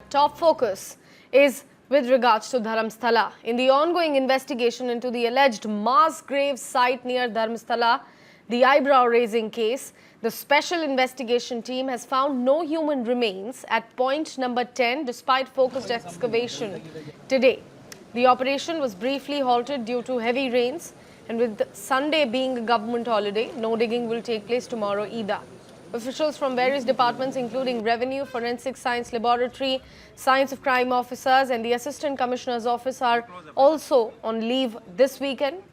top focus is with regards to Dharmasthala. In the ongoing investigation into the alleged mass grave site near Dharmasthala, the eyebrow-raising case, the special investigation team has found no human remains at point number 10 despite focused excavation today. The operation was briefly halted due to heavy rains, and with Sunday being a government holiday, no digging will take place tomorrow either. Officials from various departments including Revenue, Forensic Science Laboratory, Science of Crime Officers and the Assistant Commissioner's Office are also on leave this weekend.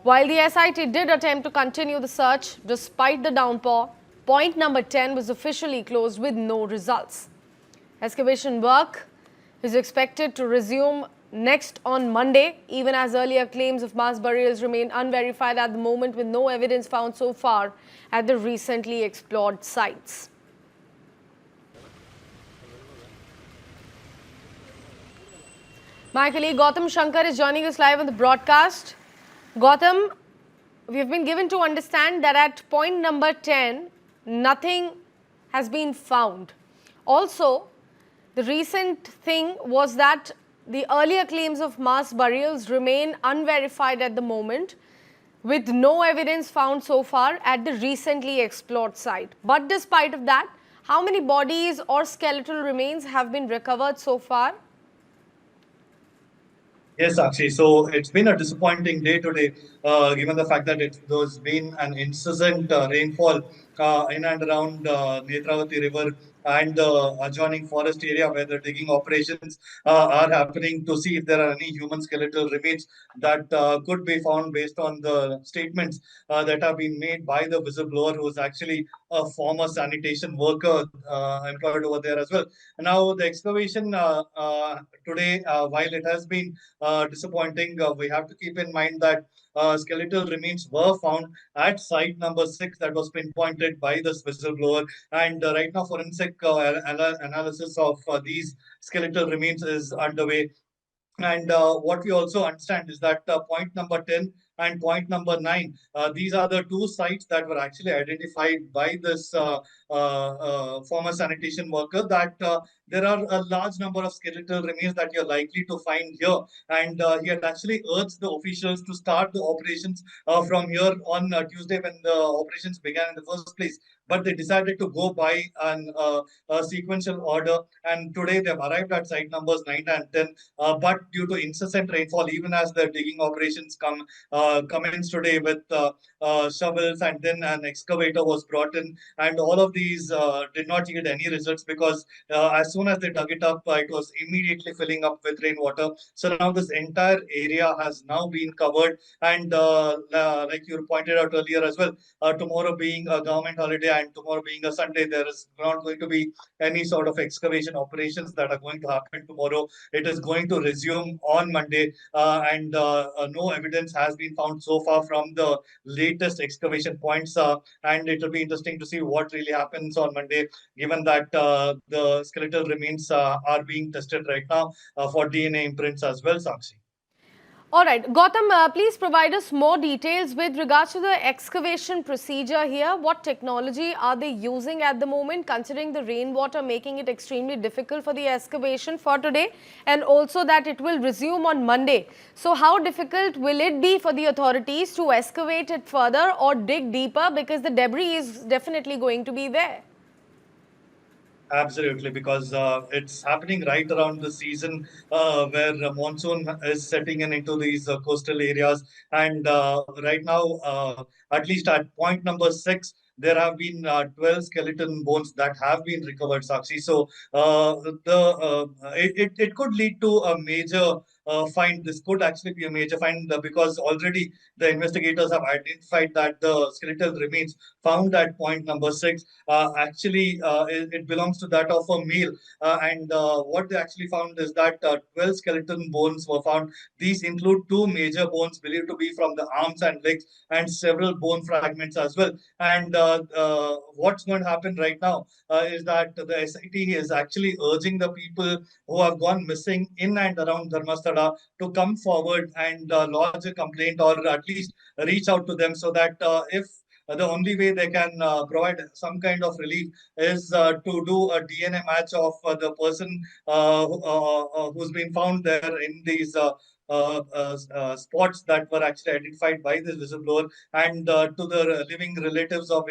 While the SIT did attempt to continue the search despite the downpour, point number 10 was officially closed with no results. Excavation work is expected to resume next on Monday, even as earlier claims of mass burials remain unverified at the moment with no evidence found so far at the recently explored sites. My colleague Gautam Shankar is joining us live on the broadcast. Gautam, we have been given to understand that at point number 10, nothing has been found. Also, the recent thing was that the earlier claims of mass burials remain unverified at the moment, with no evidence found so far at the recently explored site. But despite of that, how many bodies or skeletal remains have been recovered so far? Yes, Sakshi. So it's been a disappointing day today, given the fact that there's been an incessant rainfall in and around Netravati River and the adjoining forest area where the digging operations are happening to see if there are any human skeletal remains that could be found based on the statements that have been made by the whistleblower, who is actually a former sanitation worker employed over there as well. Now, the excavation today, while it has been disappointing, we have to keep in mind that skeletal remains were found at site number 6 that was pinpointed by this whistleblower. And right now, forensic analysis of these skeletal remains is underway. And what we also understand is that point number 10 and point number 9, these are the two sites that were actually identified by this former sanitation worker, that there are a large number of skeletal remains that you're likely to find here. And he had actually urged the officials to start the operations from here on Tuesday when the operations began in the first place. But they decided to go by a sequential order. And today they've arrived at site numbers 9 and 10. But due to incessant rainfall, even as the digging operations commenced today with shovels, and then an excavator was brought in, and all of these did not yield any results, because as soon as they dug it up, it was immediately filling up with rainwater. So now this entire area has now been covered, and like you pointed out earlier as well, tomorrow being a government holiday and tomorrow being a Sunday, there is not going to be any sort of excavation operations that are going to happen tomorrow. It is going to resume on Monday, and no evidence has been found so far from the latest excavation points. And it will be interesting to see what really happens on Monday, given that the skeletal remains are being tested right now for DNA imprints as well, Sakshi. All right, Gautam, please provide us more details with regards to the excavation procedure here. What technology are they using at the moment, considering the rainwater making it extremely difficult for the excavation for today, and also that it will resume on Monday? So how difficult will it be for the authorities to excavate it further or dig deeper, because the debris is definitely going to be there? Absolutely, because it's happening right around the season where monsoon is setting in into these coastal areas. And right now, at least at point number 6, there have been 12 skeleton bones that have been recovered, Sakshi. So it could lead to a major find. This could actually be a major find, because already the investigators have identified that the skeletal remains found at point number 6 actually it belongs to that of a male. And what they actually found is that 12 skeleton bones were found. These include two major bones believed to be from the arms and legs, and several bone fragments as well. And what's going to happen right now is that the SIT is actually urging the people who have gone missing in and around Dharmasthala to come forward and lodge a complaint, or at least reach out to them, so that if the only way they can provide some kind of relief is to do a DNA match of the person who's been found there in these spots that were actually identified by this whistleblower, and to the living relatives of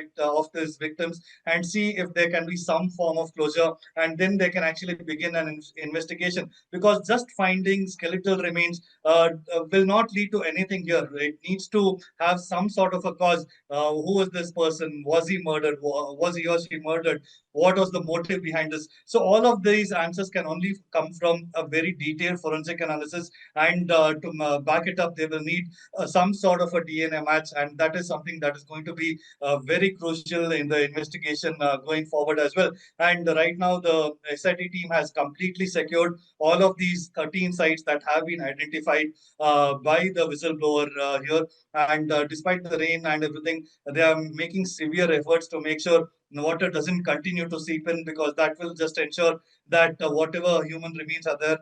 these victims, and see if there can be some form of closure, and then they can actually begin an investigation. Because just finding skeletal remains will not lead to anything here. It needs to have some sort of a cause. Who was this person? Was he murdered? Was he or she murdered? What was the motive behind this? So all of these answers can only come from a very detailed forensic analysis, and to back it up, they will need some sort of a DNA match, and that is something that is going to be very crucial in the investigation going forward as well. And right now, the SIT team has completely secured all of these 13 sites that have been identified by the whistleblower here. And despite the rain and everything, they are making severe efforts to make sure the water doesn't continue to seep in, because that will just ensure that whatever human remains are there,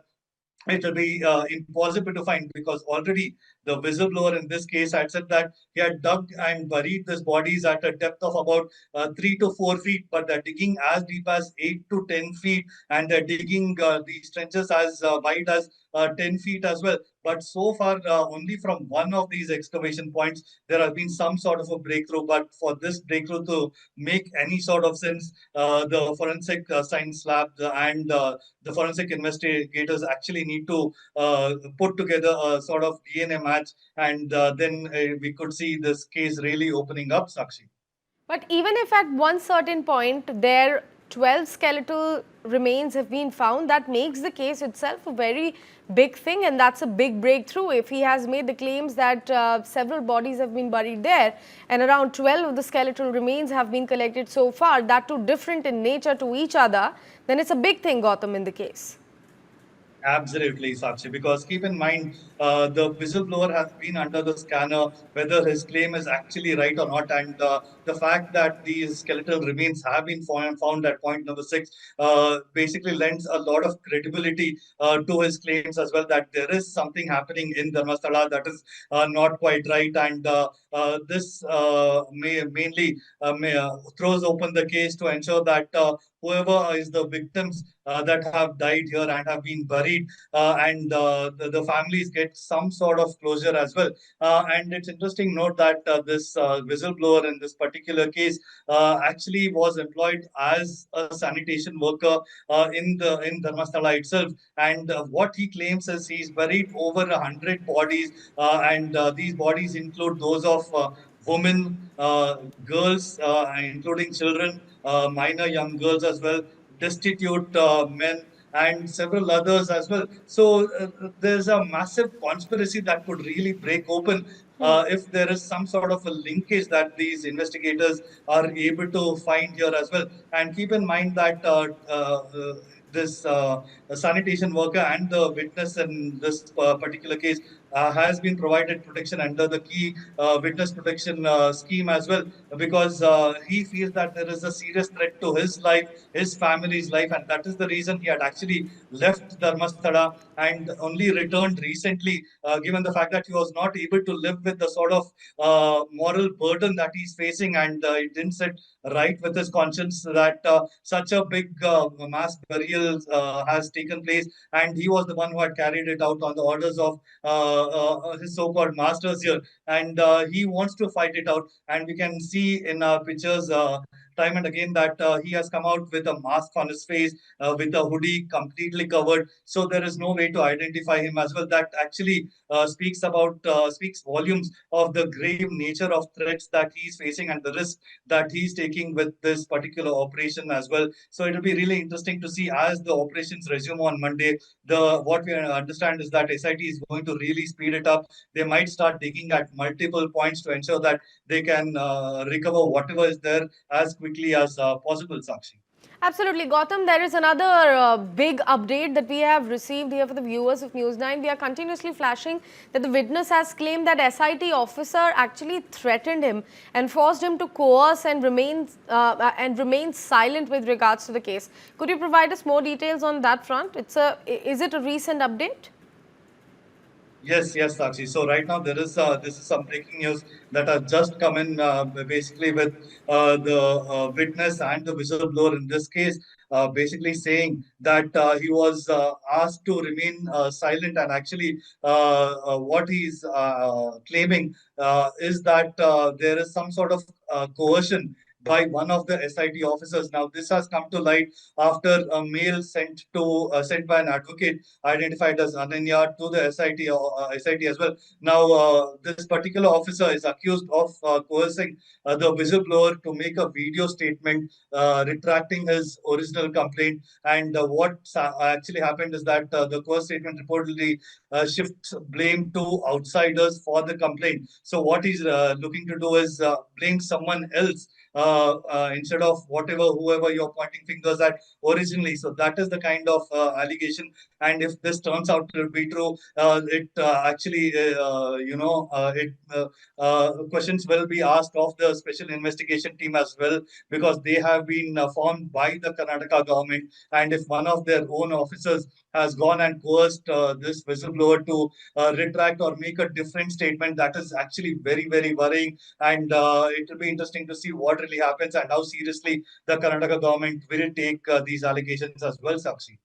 it will be impossible to find, because already the whistleblower in this case had said that he had dug and buried these bodies at a depth of about 3 to 4 feet, but they're digging as deep as 8 to 10 feet, and they're digging these trenches as wide as 10 feet as well. But so far, only from one of these excavation points, there has been some sort of a breakthrough. But for this breakthrough to make any sort of sense, the forensic science lab and the forensic investigators actually need to put together a sort of DNA match, and then we could see this case really opening up, Sakshi. But even if at one certain point there 12 skeletal remains have been found, that makes the case itself a very big thing, and that's a big breakthrough. If he has made the claims that several bodies have been buried there and around 12 of the skeletal remains have been collected so far, that too different in nature to each other, then it's a big thing, Gautam, in the case. Absolutely, Sakshi, because keep in mind, the whistleblower has been under the scanner, whether his claim is actually right or not. And the fact that these skeletal remains have been found at point number 6 basically lends a lot of credibility to his claims as well, that there is something happening in Dharmasthala that is not quite right. And this mainly throws open the case to ensure that whoever is the victims that have died here and have been buried, and the families get some sort of closure as well. And it's interesting note that this whistleblower in this particular case actually was employed as a sanitation worker in Dharmasthala itself. And what he claims is he's buried over 100 bodies, and these bodies include those of women, girls, including children, minor young girls as well, destitute men, and several others as well. So there's a massive conspiracy that could really break open if there is some sort of a linkage that these investigators are able to find here as well. And keep in mind that this sanitation worker and the witness in this particular case has been provided protection under the key witness protection scheme as well, because he feels that there is a serious threat to his life, his family's life, and that is the reason he had actually left Dharmasthala and only returned recently, given the fact that he was not able to live with the sort of moral burden that he's facing, and it didn't sit right with his conscience that such a big mass burial has taken place, and he was the one who had carried it out on the orders of his so-called masters here, and he wants to fight it out. And we can see in our pictures time and again that he has come out with a mask on his face, with a hoodie completely covered, so there is no way to identify him as well. That actually speaks volumes of the grave nature of threats that he's facing and the risk that he's taking with this particular operation as well. So it'll be really interesting to see as the operations resume on Monday. The what we understand is that SIT is going to really speed it up. They might start digging at multiple points to ensure that they can recover whatever is there as quickly as possible, Sakshi. Absolutely, Gautam. There is another big update that we have received here for the viewers of News9. We are continuously flashing that the witness has claimed that SIT officer actually threatened him and forced him to coerce and remain silent with regards to the case. Could you provide us more details on that front? Is it a recent update? Yes, Sakshi. So right now there is this is some breaking news that has just come in, basically with the witness and the whistleblower in this case, basically saying that he was asked to remain silent, and actually what he's claiming is that there is some sort of coercion by one of the SIT officers. Now this has come to light after a mail sent by an advocate identified as Ananya to the SIT as well. Now, this particular officer is accused of coercing the whistleblower to make a video statement retracting his original complaint. And what actually happened is that the coerced statement reportedly shifts blame to outsiders for the complaint. So, what he's looking to do is blame someone else instead of whoever you're pointing fingers at originally. So that is the kind of allegation. And if this turns out to be true, it actually, questions will be asked of the special investigation team as well, because they have been formed by the Karnataka government. And if one of their own officers has gone and coerced this whistleblower to retract or make a different statement, that is actually very, very worrying. And it will be interesting to see what really happens and how seriously the Karnataka government will take these allegations as well, Sakshi.